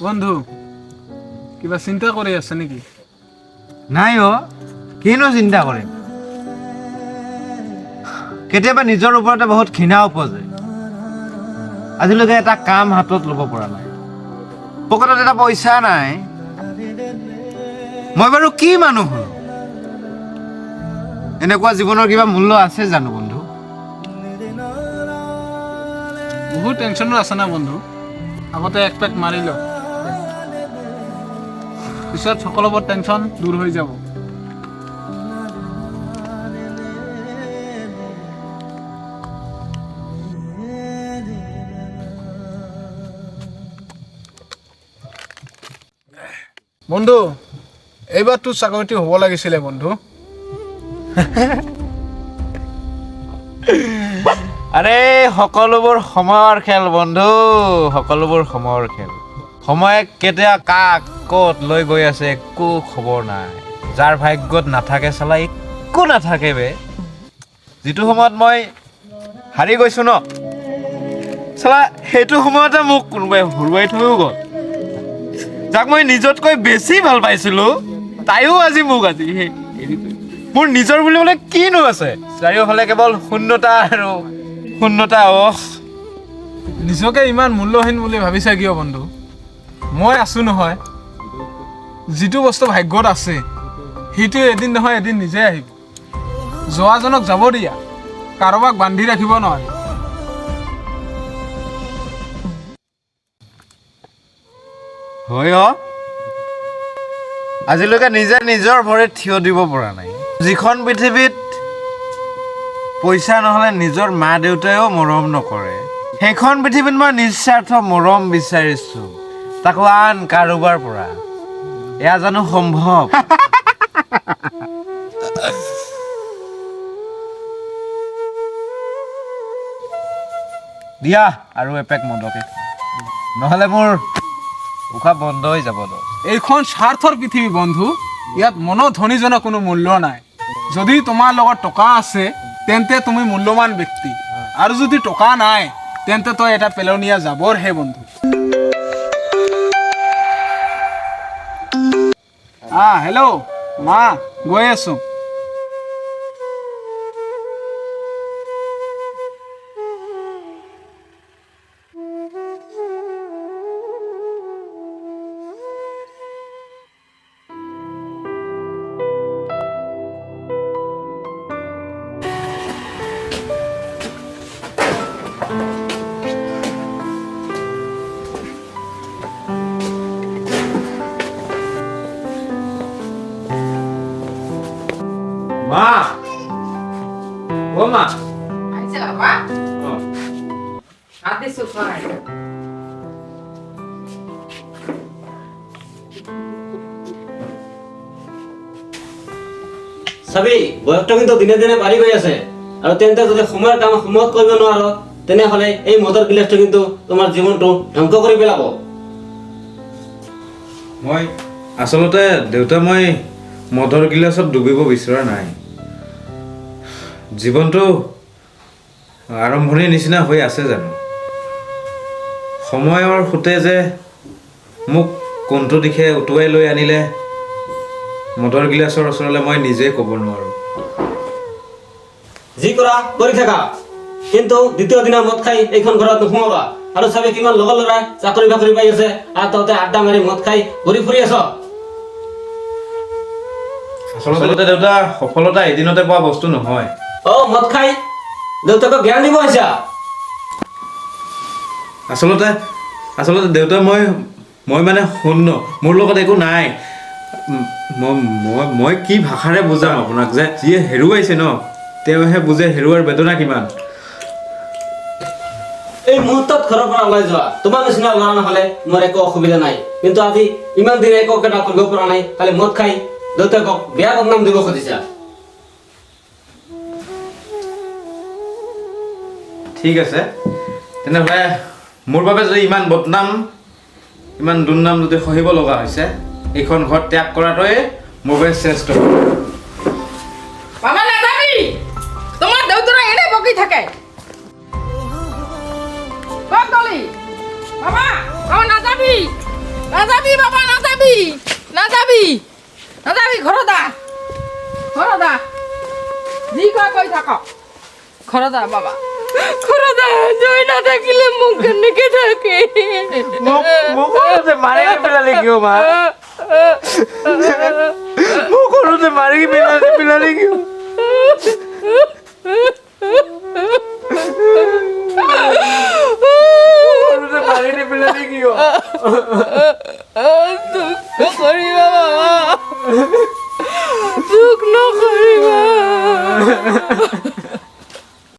বন্ধু কিবা চিন্তা কৰি আছে নেকি? নাই কিনো চিন্তা কৰিম, কেতিয়াবা নিজৰ ওপৰতে বহুত ঘৃণা উপজে। আজিলৈকে এটা কাম হাতত ল'ব পৰা নাই, পকেটত এটা পইচা নাই। মই বাৰু কি মানুহ হলো? এনেকুৱা জীৱনৰ কিবা মূল্য আছে জানো বন্ধু? বহুত টেনশ্যনত আছে না বন্ধু, আগতে এক পেক মাৰি ল, পিছত সকলোবোৰ টেনশ্যন দূৰ হৈ যাব। বন্ধু এইবাৰ তোৰ চাকৰিটো হ'ব লাগিছিলে বন্ধু। আৰে সকলোবোৰ সময়ৰ খেল বন্ধু, সকলোবোৰ সময়ৰ খেল। সময়ে কেতিয়া কাক ক'ত লৈ গৈ আছে একো খবৰ নাই। যাৰ ভাগ্যত নাথাকে চালা একো নাথাকে বে। যিটো সময়ত মই হাৰি গৈছো ন চালা, সেইটো সময়তে মোক কোনোবাই হৰুৱাই থৈও গ'ল। যাক মই নিজতকৈ বেছি ভাল পাইছিলো তাইও আজি মোক মোৰ নিজৰ বুলিবলৈ কিনো আছে? চাৰিওফালে কেৱল শূন্যতা আৰু শূন্যতা। নিজকে ইমান মূল্যহীন বুলি ভাবিছা কিয় বন্ধু? মই আছো নহয়। যিটো বস্তু ভাগ্যত আছে সেইটো এদিন নহয় এদিন নিজে আহিব। যোৱাজনক যাব দিয়া, কাৰোবাক বান্ধি ৰাখিব নোৱাৰি। হয় আজিলৈকে নিজে নিজৰ ভৰিত থিয় দিব পৰা নাই। যিখন পৃথিৱীত পইচা নহ'লে নিজৰ মা দেউতাইও মৰম নকৰে, সেইখন পৃথিৱীত মই নিস্বাৰ্থ মৰম বিচাৰিছো, তাকো আন কাৰোবাৰ পৰা। এয়া জানো সম্ভৱ? দিয়া আৰু এপেক মদকে, নহ'লে মোৰ উশাহ বন্ধ হৈ যাব। এইখন স্বাৰ্থৰ পৃথিৱী বন্ধু, ইয়াত মনৰ ধনীজনৰ কোনো মূল্য নাই। যদি তোমাৰ লগত টকা আছে তেন্তে তুমি মূল্যৱান ব্যক্তি, আৰু যদি টকা নাই তেন্তে তই এটা পেলনীয়া জাবৰহে বন্ধু। হেল্ল' মা, গৈ আছো। মা, মা আচ্ছা বাবা, হাতে সুপার চাবি বয়সটা কিন্তু দিনে দিনে বাঢ়ি গৈ আছে, আৰু তেন্তে যদি সময়ৰ কাম সময়ত কৰিব নোৱাৰো তেনেহ'লে এই মদৰ গিলাচটো কিন্তু তোমাৰ জীৱনটো ধ্বংস কৰি পেলাব। মই আচলতে দেউতা, মই মদৰ গিলাচত ডুবিব বিচৰা নাই। জীৱনটো আৰম্ভণিৰ নিচিনা হৈ আছে জানো? সময়ৰ সোঁতে যে মোক কোনটো দিশে উটুৱাই লৈ আনিলে মদৰ গিলাচৰ ওচৰলৈ মই নিজেই ক'ব নোৱাৰো। যি কৰা কৰি থাকা, কিন্তু দ্বিতীয় দিনা মদ খাই এইখন ঘৰত নোসোমাবা। আৰু চাবি কিমান লগৰ ল'ৰাই চাকৰি বাকৰি পাই আছে, আৰু তহঁতে আড্ডা মাৰি মদ খাই ঘূৰি ফুৰি আছ। আচলতে দেউতা, সফলতা এদিনতে পোৱা বস্তু নহয়। মদ খাই দেউতাকক জ্ঞান দিব আহিছা? আচলতে দেউতা, মই মানে শূন্য, মোৰ লগত একো নাই। মই কি ভাষাৰে বুজাম আপোনাক যে যিয়ে হেৰুৱাইছে ন তেওঁহে বুজে হেৰুৱাৰ বেদনা কিমান। এই মুহূৰ্তত ঘৰৰ পৰা ওলাই যোৱা তোমাৰ নিচিনা ল'ৰা নহ'লে মোৰ একো অসুবিধা নাই কিন্তু আজি ইমান দিন একো এটা কৰিব পৰা নাই খালি মদ খাই দেউতাকক বেয়া বদনাম দিব খুজিছা ঠিক আছে তেনেহ'লে মোৰ বাবে যদি ইমান বদনাম ইমান দুৰ্নাম যদি সহিব লগা হৈছে এইখন ঘৰ ত্যাগ কৰাটোৱে মোৰ বাবে শ্ৰেষ্ঠ বাবা নাযাবি তোমার দেউতরা এনে বকি থাকে কম তলি বাবা বাবা নাযাবি নাযাবি বাবা নাযাবি নাযাবি নাযাবি ঘৰদা ঘৰদা যি কয় কৈ থাক ঘৰদা বাবা ঘৰদা জয় নাথাকিলে মোক কেনেকে থাকে মোক মাৰি পেলালি কিয় মা মোক সৰুতে মাৰি পেলালি কিয় সৰুতে মাৰি পেলালি কিয় দুঃখ নকৰিবা বাবা দুঃখ নকৰিবা